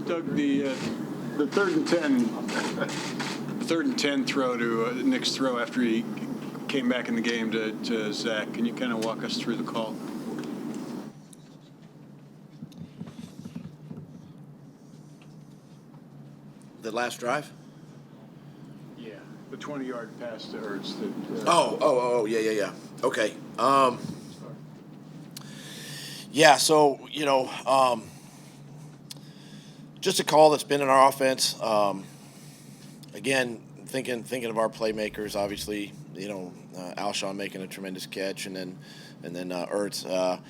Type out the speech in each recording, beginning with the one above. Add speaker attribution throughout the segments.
Speaker 1: Doug, the third and 10 throw to Nick's throw after he came back in the game to Zack. Can you kind of walk us through the call?
Speaker 2: The last drive?
Speaker 1: Yeah, the 20-yard pass to Ertz.
Speaker 2: Yeah. Okay. Yeah, so, just a call that's been in our offense. Again, thinking of our playmakers, obviously, Alshon making a tremendous catch, and then Ertz.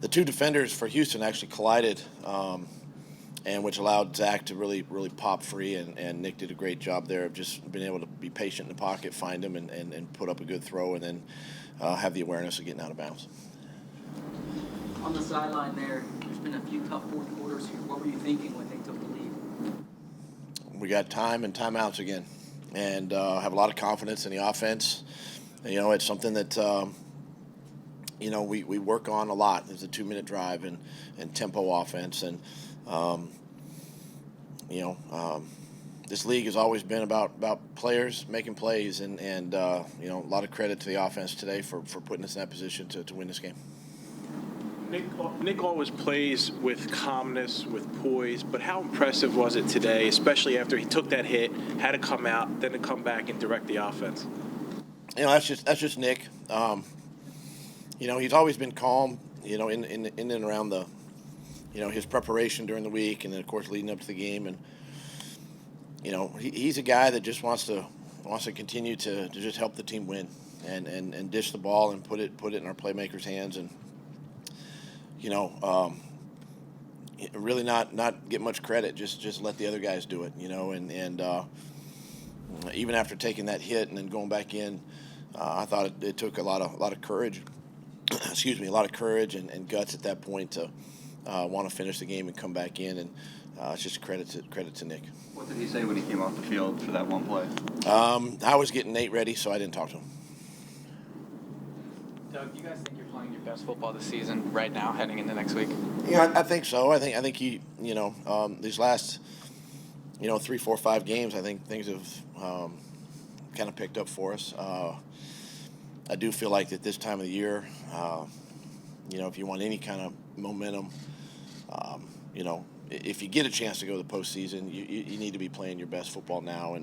Speaker 2: The two defenders for Houston actually collided, and which allowed Zack to really pop free, and Nick did a great job there of just being able to be patient in the pocket, find him, and put up a good throw, and then have the awareness of getting out of bounds.
Speaker 3: On the sideline there's been a few tough fourth quarters here. What were you thinking when they took the lead?
Speaker 2: We got time and timeouts again, and have a lot of confidence in the offense. It's something that we work on a lot. It's a 2-minute drive and tempo offense, and this league has always been about players making plays, and a lot of credit to the offense today for putting us in that position to win this game.
Speaker 4: Nick always plays with calmness, with poise, but how impressive was it today, especially after he took that hit, had to come out, then to come back and direct the offense?
Speaker 2: That's just Nick. He's always been calm, in and around the, his preparation during the week, and then of course leading up to the game, and he's a guy that just wants to continue to just help the team win, and dish the ball and put it in our playmakers' hands, and really not get much credit. Just let the other guys do it. And even after taking that hit and then going back in, I thought it took a lot of courage. Excuse me, a lot of courage and guts at that point to want to finish the game and come back in. And it's just credit to Nick.
Speaker 5: What did he say when he came off the field for that one play?
Speaker 2: I was getting Nate ready, so I didn't talk to him.
Speaker 6: Doug, do you guys think you're playing your best football this season right now, heading into next week?
Speaker 2: Yeah, I think so. I think he, these last, 3, 4, 5 games, I think things have kind of picked up for us. I do feel like at this time of the year, if you want any kind of momentum, if you get a chance to go to the postseason, you need to be playing your best football now,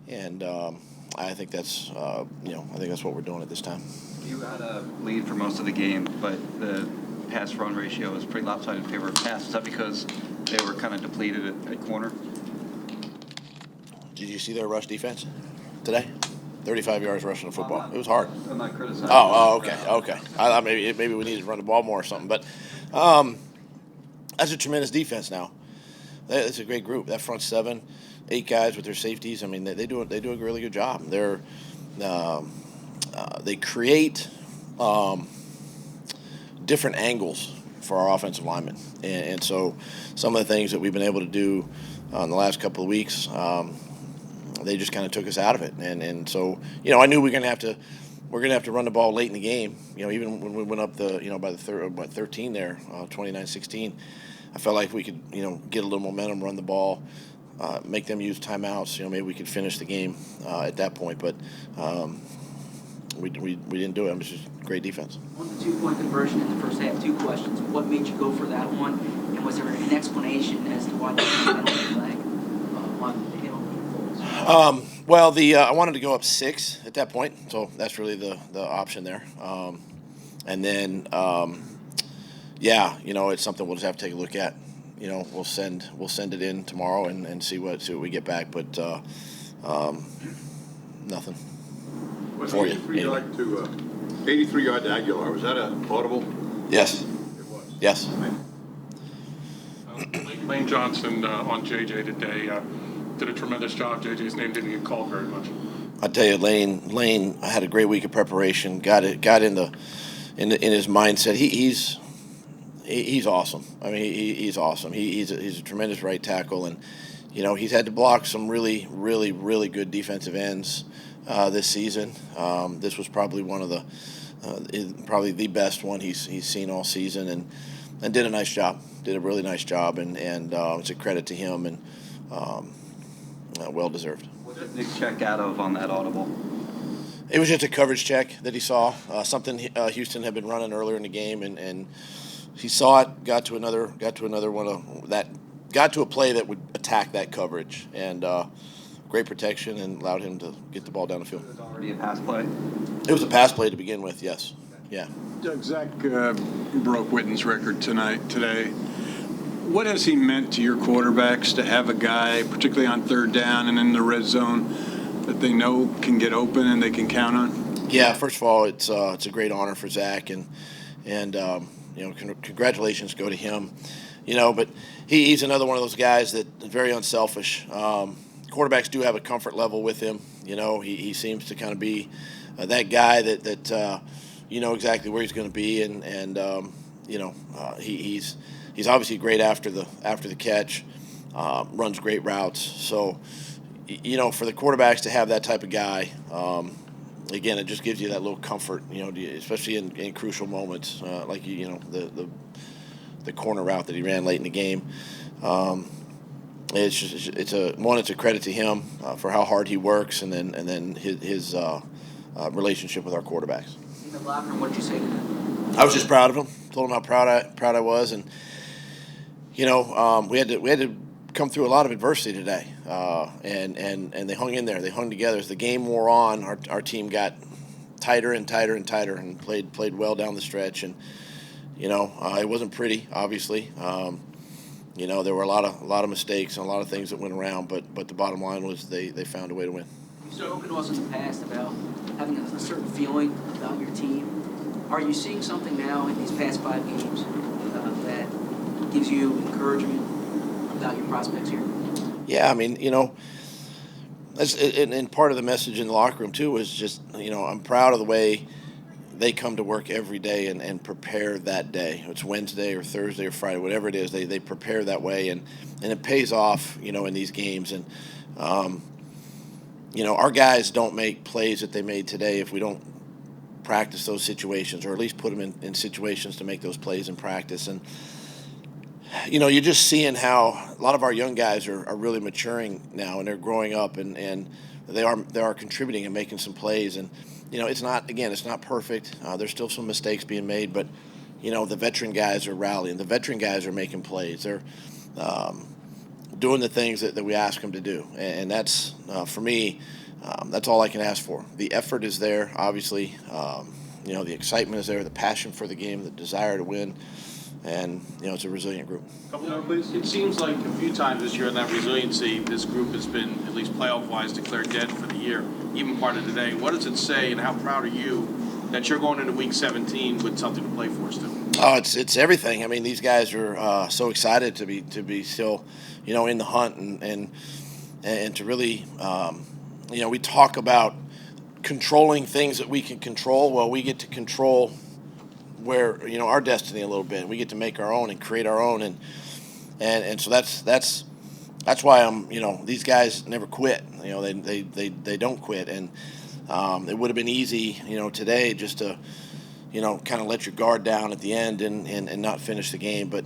Speaker 2: and I think that's what we're doing at this time.
Speaker 5: You had a lead for most of the game, but the pass-run ratio was pretty lopsided in favor of pass. Is that because they were kind of depleted at corner?
Speaker 2: Did you see their rush defense today? 35 yards rushing the football. It was hard.
Speaker 5: I'm not criticizing.
Speaker 2: Okay. I maybe we needed to run the ball more or something, but that's a tremendous defense now. It's a great group. That front 7, 8 guys with their safeties. I mean, they do a really good job. They create different angles for our offensive linemen, and so some of the things that we've been able to do in the last couple of weeks, they just kind of took us out of it, and so I knew we're gonna have to run the ball late in the game. Even when we went up by the 13 there, 29-16, I felt like we could get a little momentum, run the ball, make them use timeouts. Maybe we could finish the game at that point, but we didn't do it. It was just great defense.
Speaker 3: On the 2-point conversion in the first half, 2 questions. What made you go for that one? And was there an explanation as to why they hit on the flag? Why they hit on Foles?
Speaker 2: Well, I wanted to go up 6 at that point, so that's really the option there. And then, it's something we'll just have to take a look at. We'll send it in tomorrow and see what we get back, but nothing.
Speaker 7: Was
Speaker 2: For you.
Speaker 7: 83-yard to Aguilar, was that an audible?
Speaker 2: Yes.
Speaker 7: It was.
Speaker 2: Yes.
Speaker 8: Lane Johnson on JJ today did a tremendous job. JJ's name didn't get called very much.
Speaker 2: I tell you, Lane had a great week of preparation. Got in his mindset. He's awesome. I mean, he's awesome. He's a tremendous right tackle, and he's had to block some really, really, really good defensive ends this season. This was probably one of the probably the best one he's seen all season, and and did a nice job. Did a really nice job, and it's a credit to him, and well deserved.
Speaker 5: What did Nick check out of on that audible?
Speaker 2: It was just a coverage check that he saw, something Houston had been running earlier in the game, and he saw it, got to another one of that, got to a play that would attack that coverage, and great protection, and allowed him to get the ball down the field.
Speaker 5: It was already a pass play.
Speaker 2: It was a pass play to begin with, yes. Yeah.
Speaker 1: Doug, Zack broke Witten's record today. What has he meant to your quarterbacks to have a guy, particularly on third down and in the red zone, that they know can get open and they can count on?
Speaker 2: Yeah, first of all, it's a great honor for Zack, and congratulations go to him. But he's another one of those guys that is very unselfish. Quarterbacks do have a comfort level with him. He seems to kind of be that guy that exactly where he's going to be, and he's obviously great after the catch, runs great routes. So, for the quarterbacks to have that type of guy, again, it just gives you that little comfort, especially in crucial moments, like the corner route that he ran late in the game. It's a credit to him for how hard he works, and then his relationship with our quarterbacks.
Speaker 3: In the locker room, what did you say to them?
Speaker 2: I was just proud of him. Told him how proud I was, and we had to come through a lot of adversity today, and they hung in there. They hung together. As the game wore on, our team got tighter and tighter and tighter, and played well down the stretch. And it wasn't pretty, obviously. There were a lot of mistakes and a lot of things that went around, but the bottom line was they found a way to win.
Speaker 3: You've spoken to us in the past about having a certain feeling about your team. Are you seeing something now in these past 5 games that gives you encouragement about your prospects here?
Speaker 2: Yeah, and part of the message in the locker room too was just, I'm proud of the way they come to work every day and prepare that day. It's Wednesday or Thursday or Friday, whatever it is, they prepare that way, and it pays off, in these games. And our guys don't make plays that they made today if we don't practice those situations, or at least put them in situations to make those plays in practice. And you're just seeing how a lot of our young guys are really maturing now, and they're growing up, and they are contributing and making some plays. And it's not perfect. There's still some mistakes being made, but the veteran guys are rallying. The veteran guys are making plays. They're doing the things that we ask them to do, and that's for me. That's all I can ask for. The effort is there, obviously. The excitement is there, the passion for the game, the desire to win, and it's a resilient group.
Speaker 9: It seems like a few times this year in that resiliency, this group has been, at least playoff-wise, declared dead for the year, even part of today. What does it say, and how proud are you that you're going into Week 17 with something to play for still?
Speaker 2: Oh, it's everything. These guys are so excited to be still, in the hunt, and to really, we talk about controlling things that we can control. Well, we get to control where our destiny a little bit. We get to make our own and create our own, and so that's why these guys never quit. They don't quit, and it would have been easy today just to kind of let your guard down at the end and not finish the game. But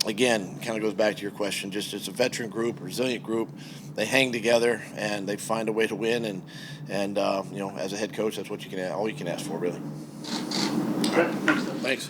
Speaker 2: again, kind of goes back to your question. Just it's a veteran group, a resilient group. They hang together and they find a way to win. And as a head coach, that's what all you can ask for, really.
Speaker 8: Okay.
Speaker 2: Thanks.